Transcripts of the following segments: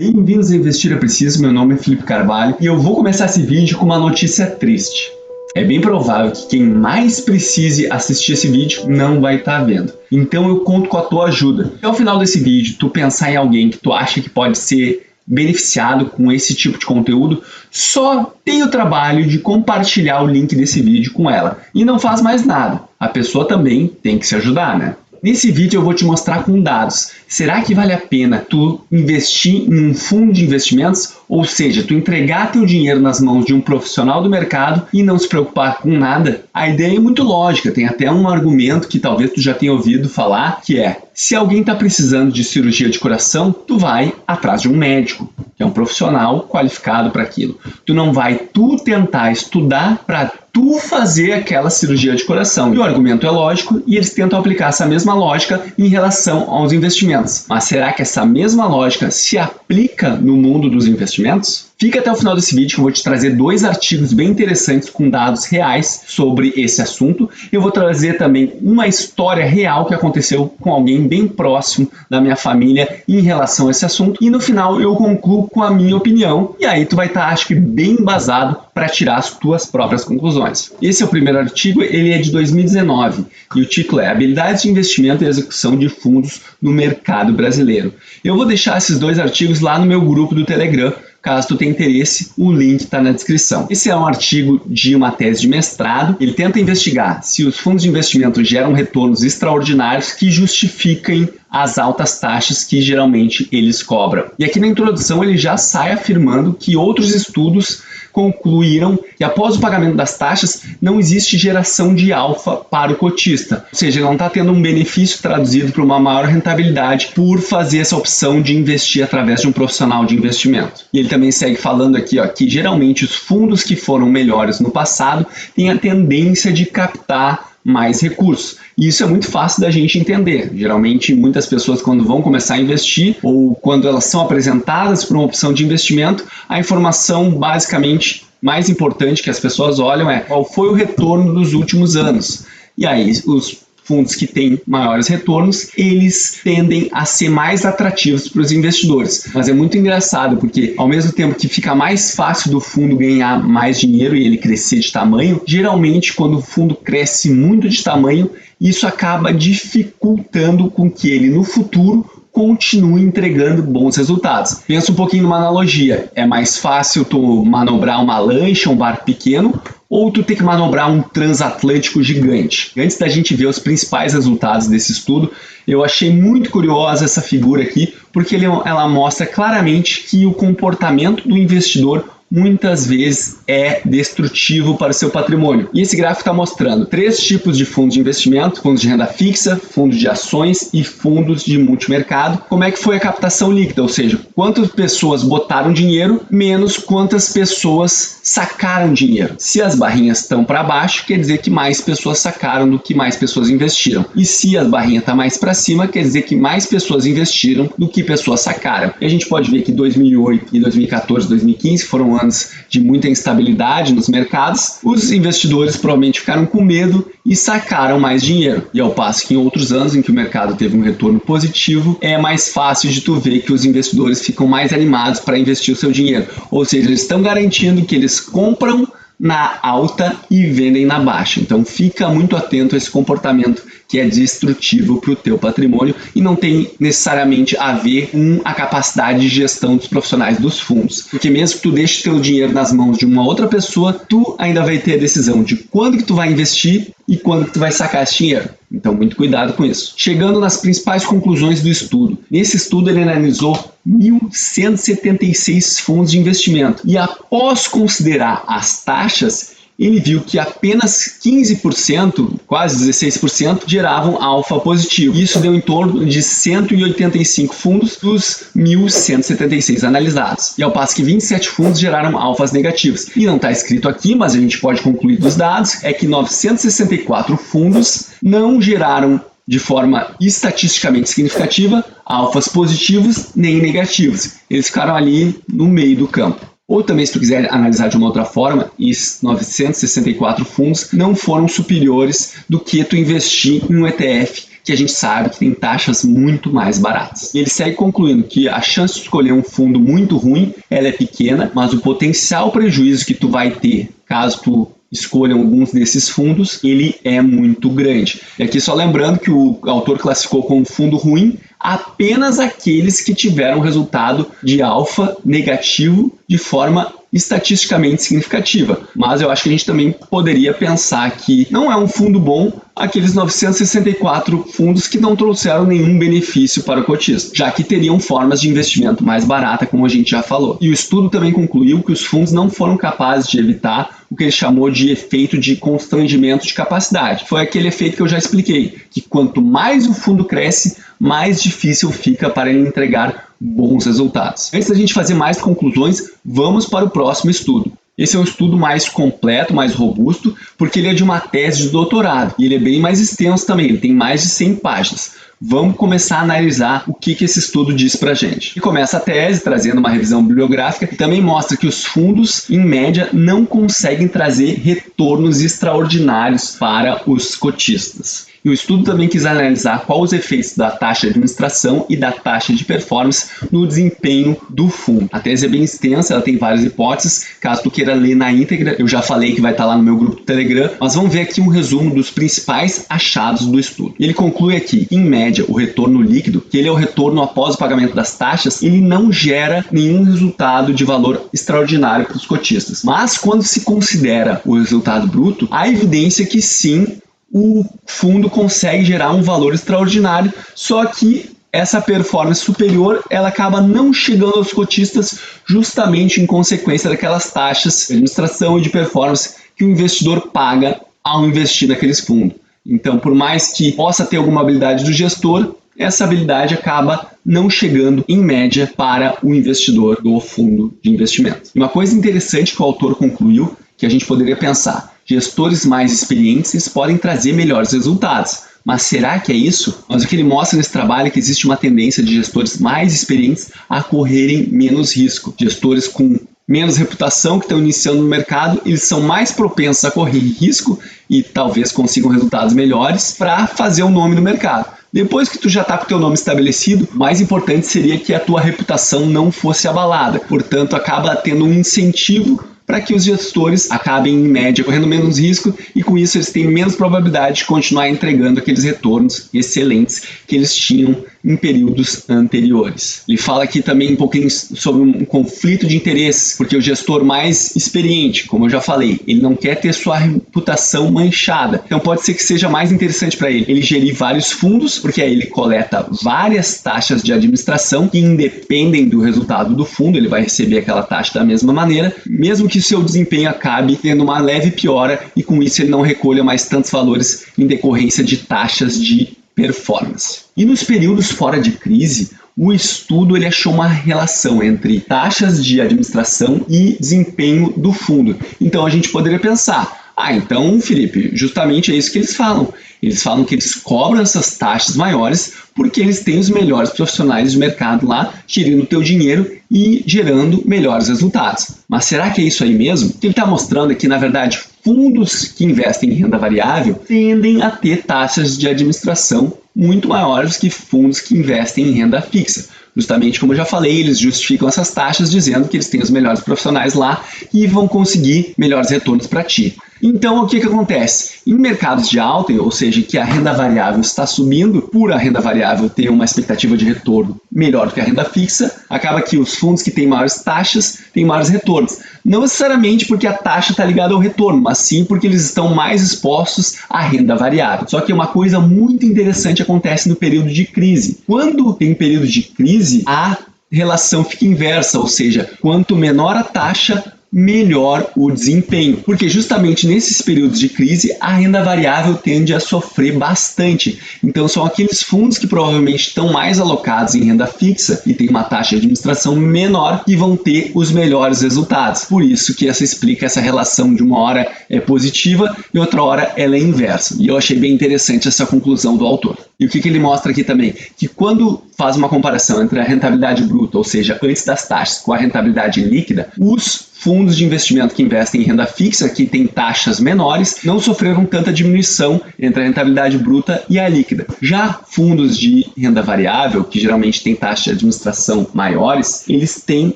Bem-vindos a Investir é Preciso, meu nome é Felipe Carvalho e eu vou começar esse vídeo com uma notícia triste. É bem provável que quem mais precise assistir esse vídeo não vai estar vendo. Então eu conto com a tua ajuda. Até o final desse vídeo, tu pensar em alguém que tu acha que pode ser beneficiado com esse tipo de conteúdo, só tem o trabalho de compartilhar o link desse vídeo com ela. E não faz mais nada. A pessoa também tem que se ajudar, né? Nesse vídeo eu vou te mostrar com dados. Será que vale a pena tu investir em um fundo de investimentos? Ou seja, tu entregar teu dinheiro nas mãos de um profissional do mercado e não se preocupar com nada? A ideia é muito lógica, tem até um argumento que talvez tu já tenha ouvido falar, que é: se alguém está precisando de cirurgia de coração, tu vai atrás de um médico, que é um profissional qualificado para aquilo. Tu não vai tentar estudar para tu fazer aquela cirurgia de coração. E o argumento é lógico e eles tentam aplicar essa mesma lógica em relação aos investimentos. Mas será que essa mesma lógica se aplica no mundo dos investimentos? Fica até o final desse vídeo que eu vou te trazer 2 artigos bem interessantes com dados reais sobre esse assunto. Eu vou trazer também uma história real que aconteceu com alguém bem próximo da minha família em relação a esse assunto. E no final eu concluo com a minha opinião. E aí tu vai estar, acho que, bem embasado para tirar as tuas próprias conclusões. Esse é o primeiro artigo, ele é de 2019 e o título é Habilidades de Investimento e Execução de Fundos no Mercado Brasileiro. Eu vou deixar esses 2 artigos lá no meu grupo do Telegram. Caso tu tenha interesse, o link está na descrição. Esse é um artigo de uma tese de mestrado. Ele tenta investigar se os fundos de investimento geram retornos extraordinários que justifiquem as altas taxas que geralmente eles cobram. E aqui na introdução ele já sai afirmando que outros estudos concluíram que após o pagamento das taxas não existe geração de alfa para o cotista. Ou seja, ele não está tendo um benefício traduzido para uma maior rentabilidade por fazer essa opção de investir através de um profissional de investimento. E ele também segue falando aqui que geralmente os fundos que foram melhores no passado têm a tendência de captar mais recursos. E isso é muito fácil da gente entender. Geralmente, muitas pessoas, quando vão começar a investir ou quando elas são apresentadas para uma opção de investimento, a informação basicamente mais importante que as pessoas olham é qual foi o retorno dos últimos anos. E aí, os fundos que têm maiores retornos, eles tendem a ser mais atrativos para os investidores. Mas é muito engraçado, porque ao mesmo tempo que fica mais fácil do fundo ganhar mais dinheiro e ele crescer de tamanho, geralmente quando o fundo cresce muito de tamanho, isso acaba dificultando com que ele no futuro continue entregando bons resultados. Pensa um pouquinho numa analogia. É mais fácil tu manobrar uma lancha, um barco pequeno, ou tu ter que manobrar um transatlântico gigante? Antes da gente ver os principais resultados desse estudo, eu achei muito curiosa essa figura aqui, porque ela mostra claramente que o comportamento do investidor muitas vezes é destrutivo para o seu patrimônio. E esse gráfico está mostrando 3 tipos de fundos de investimento: fundos de renda fixa, fundos de ações e fundos de multimercado. Como é que foi a captação líquida, ou seja, quantas pessoas botaram dinheiro menos quantas pessoas sacaram dinheiro. Se as barrinhas estão para baixo, quer dizer que mais pessoas sacaram do que mais pessoas investiram. E se a barrinha está mais para cima, quer dizer que mais pessoas investiram do que pessoas sacaram. E a gente pode ver que 2008 e 2014, 2015 foram anos de muita instabilidade nos mercados. Os investidores provavelmente ficaram com medo e sacaram mais dinheiro. E ao passo que em outros anos em que o mercado teve um retorno positivo, é mais fácil de tu ver que os investidores ficam mais animados para investir o seu dinheiro. Ou seja, eles estão garantindo que eles compram na alta e vendem na baixa. Então fica muito atento a esse comportamento que é destrutivo para o teu patrimônio e não tem necessariamente a ver com a capacidade de gestão dos profissionais dos fundos. Porque mesmo que tu deixe teu dinheiro nas mãos de uma outra pessoa, tu ainda vai ter a decisão de quando que tu vai investir e quando que tu vai sacar esse dinheiro. Então, muito cuidado com isso. Chegando nas principais conclusões do estudo. Nesse estudo, ele analisou 1.176 fundos de investimento. E após considerar as taxas, ele viu que apenas 15%, quase 16%, geravam alfa positivo. Isso deu em torno de 185 fundos dos 1.176 analisados. E ao passo que 27 fundos geraram alfas negativos. E não está escrito aqui, mas a gente pode concluir dos dados, é que 964 fundos não geraram de forma estatisticamente significativa alfas positivos nem negativos. Eles ficaram ali no meio do campo. Ou também, se tu quiser analisar de uma outra forma, esses 964 fundos não foram superiores do que tu investir em um ETF que a gente sabe que tem taxas muito mais baratas. E ele segue concluindo que a chance de escolher um fundo muito ruim, ela é pequena, mas o potencial prejuízo que tu vai ter caso tu escolha alguns desses fundos, ele é muito grande. E aqui só lembrando que o autor classificou como fundo ruim apenas aqueles que tiveram resultado de alfa negativo de forma estatisticamente significativa. Mas eu acho que a gente também poderia pensar que não é um fundo bom aqueles 964 fundos que não trouxeram nenhum benefício para o cotista, já que teriam formas de investimento mais barata, como a gente já falou. E o estudo também concluiu que os fundos não foram capazes de evitar o que ele chamou de efeito de constrangimento de capacidade. Foi aquele efeito que eu já expliquei, que quanto mais o fundo cresce, mais difícil fica para ele entregar bons resultados. Antes da gente fazer mais conclusões, vamos para o próximo estudo. Esse é um estudo mais completo, mais robusto, porque ele é de uma tese de doutorado e ele é bem mais extenso também, ele tem mais de 100 páginas. Vamos começar a analisar o que esse estudo diz para a gente. E começa a tese trazendo uma revisão bibliográfica e também mostra que os fundos, em média, não conseguem trazer retornos extraordinários para os cotistas. E o estudo também quis analisar quais os efeitos da taxa de administração e da taxa de performance no desempenho do fundo. A tese é bem extensa, ela tem várias hipóteses. Caso tu queira ler na íntegra, eu já falei que vai estar lá no meu grupo do Telegram, mas vamos ver aqui um resumo dos principais achados do estudo. Ele conclui aqui, em média, o retorno líquido, que ele é o retorno após o pagamento das taxas, ele não gera nenhum resultado de valor extraordinário para os cotistas. Mas quando se considera o resultado bruto, há evidência que sim, o fundo consegue gerar um valor extraordinário, só que essa performance superior ela acaba não chegando aos cotistas justamente em consequência daquelas taxas de administração e de performance que o investidor paga ao investir naqueles fundos. Então, por mais que possa ter alguma habilidade do gestor, essa habilidade acaba não chegando, em média, para o investidor do fundo de investimento. E uma coisa interessante que o autor concluiu, que a gente poderia pensar, gestores mais experientes eles podem trazer melhores resultados. Mas será que é isso? Mas o que ele mostra nesse trabalho é que existe uma tendência de gestores mais experientes a correrem menos risco. Gestores com menos reputação que estão iniciando no mercado, eles são mais propensos a correr risco e talvez consigam resultados melhores para fazer um nome no mercado. Depois que tu já está com o teu nome estabelecido, mais importante seria que a tua reputação não fosse abalada. Portanto, acaba tendo um incentivo para que os gestores acabem, em média, correndo menos risco e com isso eles têm menos probabilidade de continuar entregando aqueles retornos excelentes que eles tinham em períodos anteriores. Ele fala aqui também um pouquinho sobre um conflito de interesses, porque o gestor mais experiente, como eu já falei, ele não quer ter sua reputação manchada. Então pode ser que seja mais interessante para ele gerir vários fundos, porque aí ele coleta várias taxas de administração que independem do resultado do fundo, ele vai receber aquela taxa da mesma maneira, mesmo que o seu desempenho acabe tendo uma leve piora e com isso ele não recolha mais tantos valores em decorrência de taxas de performance. E nos períodos fora de crise, o estudo ele achou uma relação entre taxas de administração e desempenho do fundo. Então a gente poderia pensar, então, Felipe, justamente é isso que eles falam. Eles falam que eles cobram essas taxas maiores porque eles têm os melhores profissionais de mercado lá gerindo o teu dinheiro e gerando melhores resultados. Mas será que é isso aí mesmo? Ele está mostrando aqui, na verdade, fundos que investem em renda variável tendem a ter taxas de administração muito maiores que fundos que investem em renda fixa. Justamente como eu já falei, eles justificam essas taxas dizendo que eles têm os melhores profissionais lá e vão conseguir melhores retornos para ti. Então, o que acontece? Em mercados de alta, ou seja, que a renda variável está subindo, por a renda variável ter uma expectativa de retorno melhor do que a renda fixa, acaba que os fundos que têm maiores taxas têm maiores retornos. Não necessariamente porque a taxa está ligada ao retorno, mas sim porque eles estão mais expostos à renda variável. Só que uma coisa muito interessante acontece no período de crise. Quando tem período de crise, a relação fica inversa, ou seja, quanto menor a taxa, melhor o desempenho, porque justamente nesses períodos de crise a renda variável tende a sofrer bastante. Então são aqueles fundos que provavelmente estão mais alocados em renda fixa e tem uma taxa de administração menor que vão ter os melhores resultados. Por isso que essa explica essa relação de uma hora é positiva e outra hora ela é inversa. E eu achei bem interessante essa conclusão do autor. E o que ele mostra aqui também? Que quando faz uma comparação entre a rentabilidade bruta, ou seja, antes das taxas, com a rentabilidade líquida, os fundos de investimento que investem em renda fixa, que têm taxas menores, não sofreram tanta diminuição entre a rentabilidade bruta e a líquida. Já fundos de renda variável, que geralmente têm taxas de administração maiores, eles têm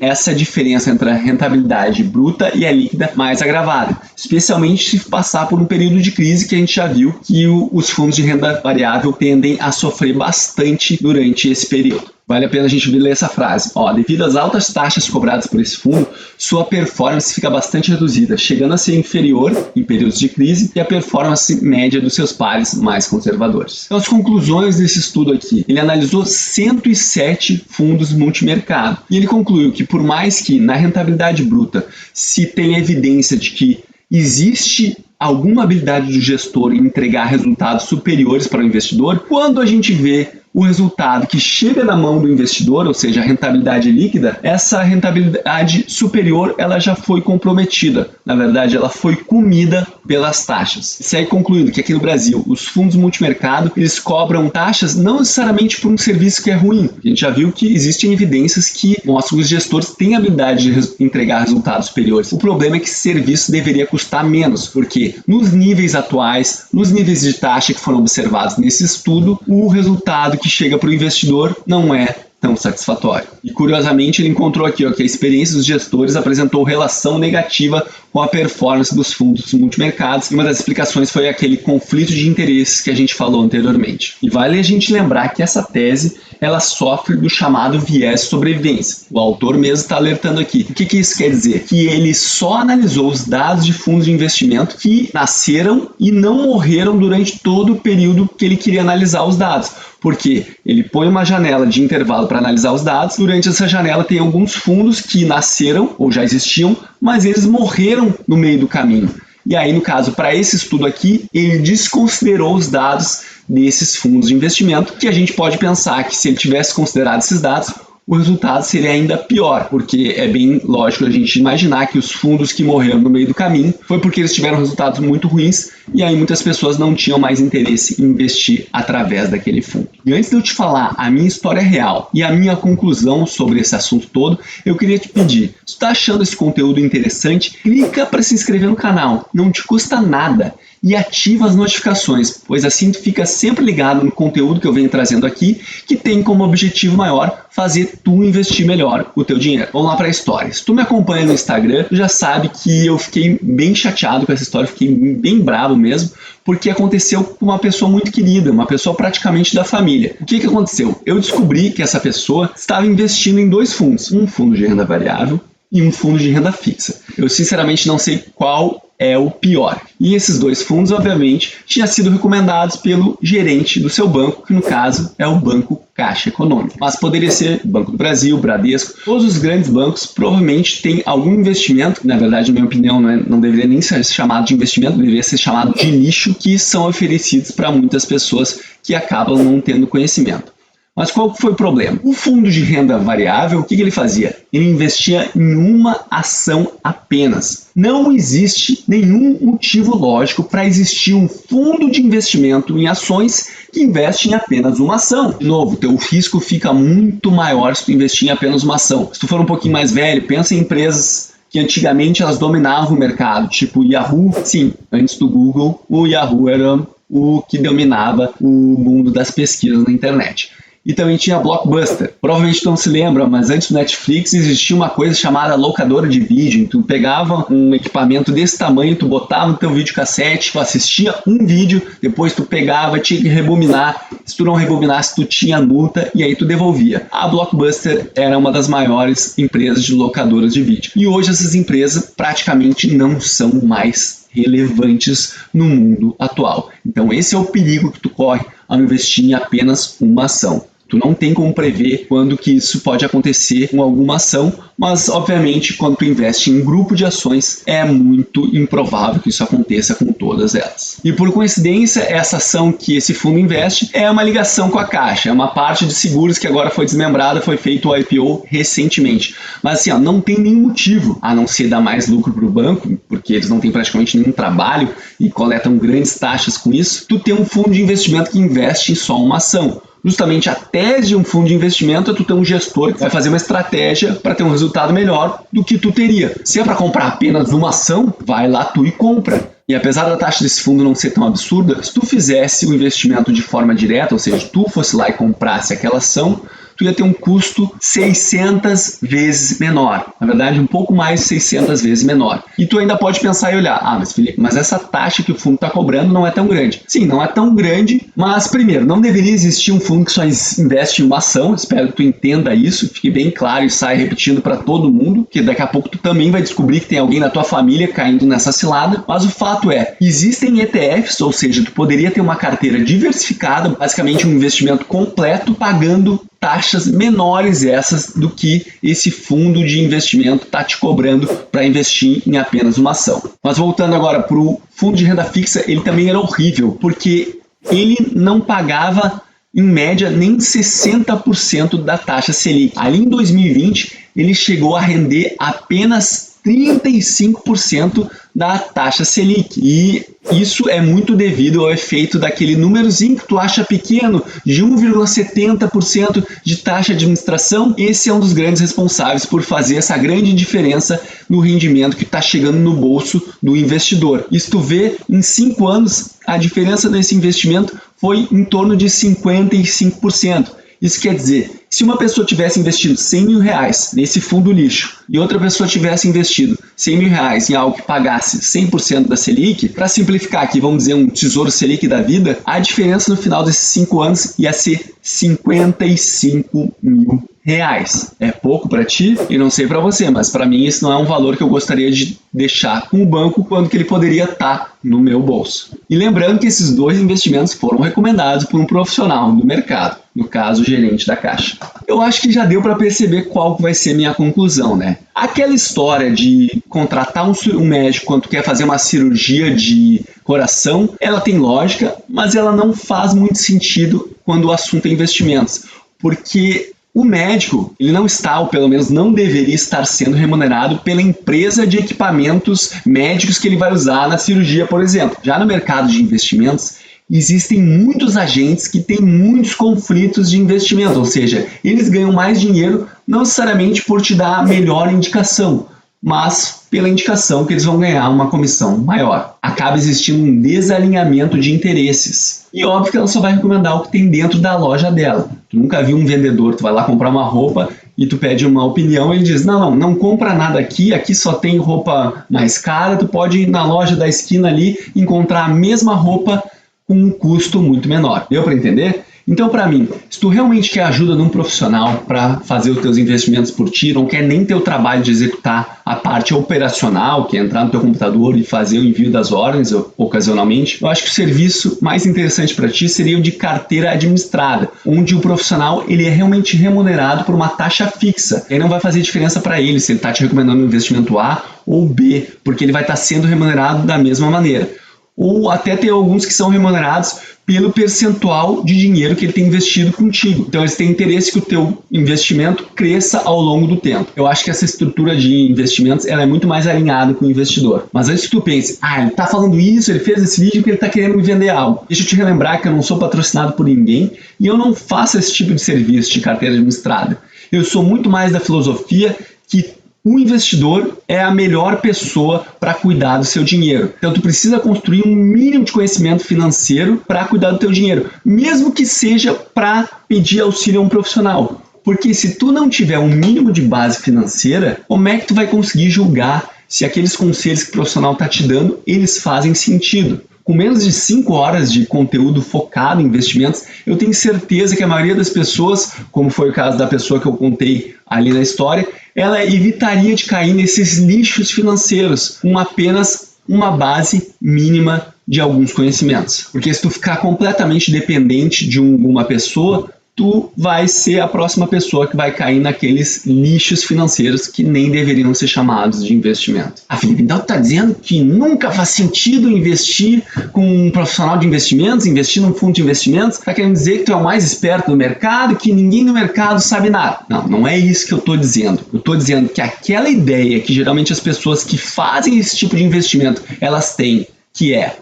essa diferença entre a rentabilidade bruta e a líquida mais agravada, especialmente se passar por um período de crise, que a gente já viu que os fundos de renda variável tendem a sofrer bastante durante esse período. Vale a pena a gente ler essa frase. Devido às altas taxas cobradas por esse fundo, sua performance fica bastante reduzida, chegando a ser inferior em períodos de crise e a performance média dos seus pares mais conservadores. Então, as conclusões desse estudo aqui, ele analisou 107 fundos multimercado e ele concluiu que, por mais que na rentabilidade bruta se tenha evidência de que existe alguma habilidade do gestor em entregar resultados superiores para o investidor, quando a gente vê o resultado que chega na mão do investidor, ou seja, a rentabilidade líquida, essa rentabilidade superior ela já foi comprometida. Na verdade, ela foi comida pelas taxas. Segue concluído que aqui no Brasil, os fundos multimercado, eles cobram taxas não necessariamente por um serviço que é ruim. A gente já viu que existem evidências que mostram que os gestores têm a habilidade de entregar resultados superiores. O problema é que esse serviço deveria custar menos, porque nos níveis atuais, nos níveis de taxa que foram observados nesse estudo, o resultado que chega para o investidor não é tão satisfatório. E curiosamente ele encontrou aqui que a experiência dos gestores apresentou relação negativa com a performance dos fundos multimercados, e uma das explicações foi aquele conflito de interesses que a gente falou anteriormente. E vale a gente lembrar que essa tese ela sofre do chamado viés de sobrevivência. O autor mesmo está alertando aqui. O que isso quer dizer? Que ele só analisou os dados de fundos de investimento que nasceram e não morreram durante todo o período que ele queria analisar os dados. Porque ele põe uma janela de intervalo para analisar os dados, durante essa janela tem alguns fundos que nasceram ou já existiam, mas eles morreram no meio do caminho. E aí, no caso, para esse estudo aqui, ele desconsiderou os dados desses fundos de investimento, que a gente pode pensar que se ele tivesse considerado esses dados, o resultado seria ainda pior, porque é bem lógico a gente imaginar que os fundos que morreram no meio do caminho foi porque eles tiveram resultados muito ruins e aí muitas pessoas não tinham mais interesse em investir através daquele fundo. E antes de eu te falar a minha história real e a minha conclusão sobre esse assunto todo, eu queria te pedir, se tu tá achando esse conteúdo interessante, clica para se inscrever no canal, não te custa nada. E ativa as notificações, pois assim tu fica sempre ligado no conteúdo que eu venho trazendo aqui, que tem como objetivo maior fazer tu investir melhor o teu dinheiro. Vamos lá para a história. Se tu me acompanha no Instagram, tu já sabe que eu fiquei bem chateado com essa história, fiquei bem bravo mesmo, porque aconteceu com uma pessoa muito querida, uma pessoa praticamente da família. O que aconteceu? Eu descobri que essa pessoa estava investindo em dois fundos, um fundo de renda variável e um fundo de renda fixa. Eu sinceramente não sei qual é o pior. E esses dois fundos, obviamente, tinham sido recomendados pelo gerente do seu banco, que no caso é o Banco Caixa Econômica. Mas poderia ser Banco do Brasil, Bradesco, todos os grandes bancos provavelmente têm algum investimento, na verdade, na minha opinião, não deveria nem ser chamado de investimento, deveria ser chamado de nicho, que são oferecidos para muitas pessoas que acabam não tendo conhecimento. Mas qual foi o problema? O fundo de renda variável, o que ele fazia? Ele investia em uma ação apenas. Não existe nenhum motivo lógico para existir um fundo de investimento em ações que investe em apenas uma ação. De novo, teu risco fica muito maior se tu investir em apenas uma ação. Se tu for um pouquinho mais velho, pensa em empresas que antigamente elas dominavam o mercado, tipo o Yahoo. Sim, antes do Google, o Yahoo era o que dominava o mundo das pesquisas na internet. E também tinha a Blockbuster. Provavelmente tu não se lembra, mas antes do Netflix existia uma coisa chamada locadora de vídeo. Tu pegava um equipamento desse tamanho, tu botava no teu videocassete, tu assistia um vídeo, depois tu pegava, tinha que rebobinar. Se tu não rebobinasse, tu tinha multa e aí tu devolvia. A Blockbuster era uma das maiores empresas de locadoras de vídeo. E hoje essas empresas praticamente não são mais relevantes no mundo atual. Então esse é o perigo que tu corre ao investir em apenas uma ação. Tu não tem como prever quando que isso pode acontecer com alguma ação, mas obviamente quando tu investe em grupo de ações é muito improvável que isso aconteça com todas elas. E por coincidência, essa ação que esse fundo investe é uma ligação com a Caixa, é uma parte de seguros que agora foi desmembrada, foi feito o IPO recentemente. Mas assim, não tem nenhum motivo a não ser dar mais lucro para o banco, porque eles não têm praticamente nenhum trabalho e coletam grandes taxas com isso, tu tem um fundo de investimento que investe em só uma ação. Justamente a tese de um fundo de investimento é tu ter um gestor que vai fazer uma estratégia para ter um resultado melhor do que tu teria. Se é para comprar apenas uma ação, vai lá tu e compra. E apesar da taxa desse fundo não ser tão absurda, se tu fizesse o investimento de forma direta, ou seja, tu fosse lá e comprasse aquela ação, tu ia ter um custo 600 vezes menor. Na verdade, um pouco mais de 600 vezes menor. E tu ainda pode pensar e olhar, mas Felipe, mas essa taxa que o fundo está cobrando não é tão grande. Sim, não é tão grande, mas primeiro, não deveria existir um fundo que só investe em uma ação. Espero que tu entenda isso, fique bem claro e saia repetindo para todo mundo, que daqui a pouco tu também vai descobrir que tem alguém na tua família caindo nessa cilada. Mas o fato é, existem ETFs, ou seja, tu poderia ter uma carteira diversificada, basicamente um investimento completo, pagando taxas menores essas do que esse fundo de investimento está te cobrando para investir em apenas uma ação. Mas voltando agora para o fundo de renda fixa, ele também era horrível, porque ele não pagava em média nem 60% da taxa Selic. Ali em 2020, ele chegou a render apenas 35% da taxa Selic. E isso é muito devido ao efeito daquele númerozinho que tu acha pequeno, de 1,70% de taxa de administração. Esse é um dos grandes responsáveis por fazer essa grande diferença no rendimento que está chegando no bolso do investidor. E se tu vê, em 5 anos, a diferença desse investimento foi em torno de 55%. Isso quer dizer, se uma pessoa tivesse investido 100 mil reais nesse fundo lixo e outra pessoa tivesse investido 100 mil reais em algo que pagasse 100% da Selic, para simplificar aqui, vamos dizer um tesouro Selic da vida, a diferença no final desses 5 anos ia ser 55 mil reais. É pouco para ti e não sei para você, mas para mim isso não é um valor que eu gostaria de deixar com o banco quando que ele poderia estar no meu bolso. E lembrando que esses dois investimentos foram recomendados por um profissional do mercado, no caso o gerente da Caixa. Eu acho que já deu para perceber qual vai ser minha conclusão, né? Aquela história de contratar um médico quando tu quer fazer uma cirurgia de coração, ela tem lógica, mas ela não faz muito sentido quando o assunto é investimentos, porque o médico, ele não está, ou pelo menos não deveria estar sendo remunerado pela empresa de equipamentos médicos que ele vai usar na cirurgia, por exemplo. Já no mercado de investimentos, existem muitos agentes que têm muitos conflitos de investimento, ou seja, eles ganham mais dinheiro não necessariamente por te dar a melhor indicação, mas pela indicação que eles vão ganhar uma comissão maior. Acaba existindo um desalinhamento de interesses. E óbvio que ela só vai recomendar o que tem dentro da loja dela. Tu nunca viu um vendedor, tu vai lá comprar uma roupa e tu pede uma opinião e ele diz, não compra nada aqui só tem roupa mais cara, tu pode ir na loja da esquina ali e encontrar a mesma roupa com um custo muito menor. Deu para entender? Então, para mim, se tu realmente quer ajuda de um profissional para fazer os teus investimentos por ti, não quer nem ter o trabalho de executar a parte operacional, que é entrar no teu computador e fazer o envio das ordens ocasionalmente, eu acho que o serviço mais interessante para ti seria o de carteira administrada, onde o profissional ele é realmente remunerado por uma taxa fixa. E aí não vai fazer diferença para ele se ele está te recomendando um investimento A ou B, porque ele vai estar sendo remunerado da mesma maneira. Ou até tem alguns que são remunerados pelo percentual de dinheiro que ele tem investido contigo. Então eles têm interesse que o teu investimento cresça ao longo do tempo. Eu acho que essa estrutura de investimentos ela é muito mais alinhada com o investidor. Mas antes que tu pense, ele está falando isso, ele fez esse vídeo porque ele está querendo me vender algo. Deixa eu te relembrar que eu não sou patrocinado por ninguém e eu não faço esse tipo de serviço de carteira administrada. Eu sou muito mais da filosofia que o investidor é a melhor pessoa para cuidar do seu dinheiro. Então, tu precisa construir um mínimo de conhecimento financeiro para cuidar do teu dinheiro, mesmo que seja para pedir auxílio a um profissional. Porque se tu não tiver um mínimo de base financeira, como é que tu vai conseguir julgar se aqueles conselhos que o profissional está te dando, eles fazem sentido? Com menos de 5 horas de conteúdo focado em investimentos, eu tenho certeza que a maioria das pessoas, como foi o caso da pessoa que eu contei ali na história, ela evitaria de cair nesses lixos financeiros com apenas uma base mínima de alguns conhecimentos. Porque se tu ficar completamente dependente de uma pessoa, tu vai ser a próxima pessoa que vai cair naqueles lixos financeiros que nem deveriam ser chamados de investimento. Felipe, então tu está dizendo que nunca faz sentido investir com um profissional de investimentos, investir num fundo de investimentos? Está querendo dizer que tu é o mais esperto do mercado, que ninguém no mercado sabe nada? Não, não é isso que eu estou dizendo. Eu estou dizendo que aquela ideia que geralmente as pessoas que fazem esse tipo de investimento, elas têm, que é,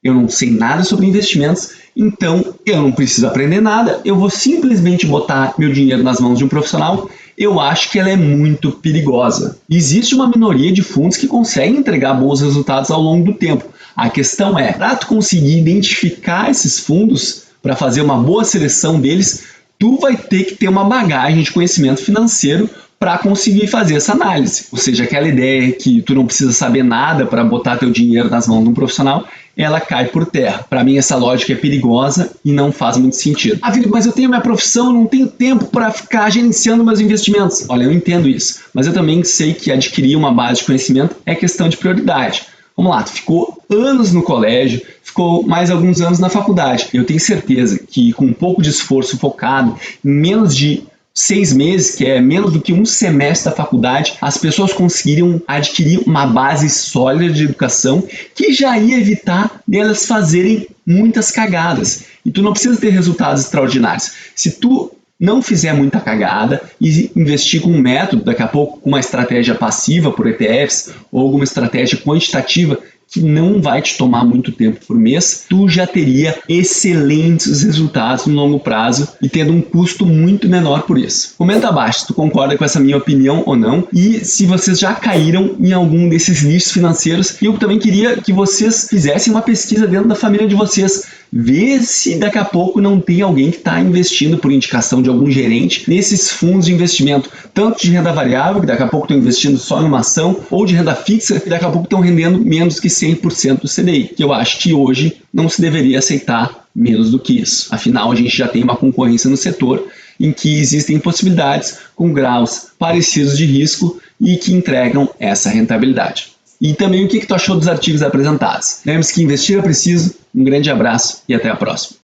eu não sei nada sobre investimentos, Então eu não preciso aprender nada, eu vou simplesmente botar meu dinheiro nas mãos de um profissional. Eu acho que ela é muito perigosa. Existe uma minoria de fundos que conseguem entregar bons resultados ao longo do tempo. A questão é, para tu conseguir identificar esses fundos, para fazer uma boa seleção deles, tu vai ter que ter uma bagagem de conhecimento financeiro para conseguir fazer essa análise. Ou seja, aquela ideia que tu não precisa saber nada para botar teu dinheiro nas mãos de um profissional, ela cai por terra. Para mim, essa lógica é perigosa e não faz muito sentido. Ah, Felipe, mas eu tenho minha profissão, não tenho tempo para ficar gerenciando meus investimentos. Olha, eu entendo isso, mas eu também sei que adquirir uma base de conhecimento é questão de prioridade. Vamos lá, tu ficou anos no colégio, ficou mais alguns anos na faculdade. Eu tenho certeza que com um pouco de esforço focado, em menos de 6 meses, que é menos do que um semestre da faculdade, as pessoas conseguiriam adquirir uma base sólida de educação que já ia evitar delas fazerem muitas cagadas. E tu não precisa ter resultados extraordinários. Se tu não fizer muita cagada e investir com um método, daqui a pouco com uma estratégia passiva por ETFs ou alguma estratégia quantitativa que não vai te tomar muito tempo por mês, tu já teria excelentes resultados no longo prazo e tendo um custo muito menor por isso. Comenta abaixo se tu concorda com essa minha opinião ou não e se vocês já caíram em algum desses nichos financeiros. E eu também queria que vocês fizessem uma pesquisa dentro da família de vocês. Vê se daqui a pouco não tem alguém que está investindo por indicação de algum gerente nesses fundos de investimento, tanto de renda variável, que daqui a pouco estão investindo só em uma ação, ou de renda fixa, que daqui a pouco estão rendendo menos que 100% do CDI, que eu acho que hoje não se deveria aceitar menos do que isso. Afinal, a gente já tem uma concorrência no setor em que existem possibilidades com graus parecidos de risco e que entregam essa rentabilidade. E também o que tu achou dos artigos apresentados. Lembre-se que investir é preciso. Um grande abraço e até a próxima.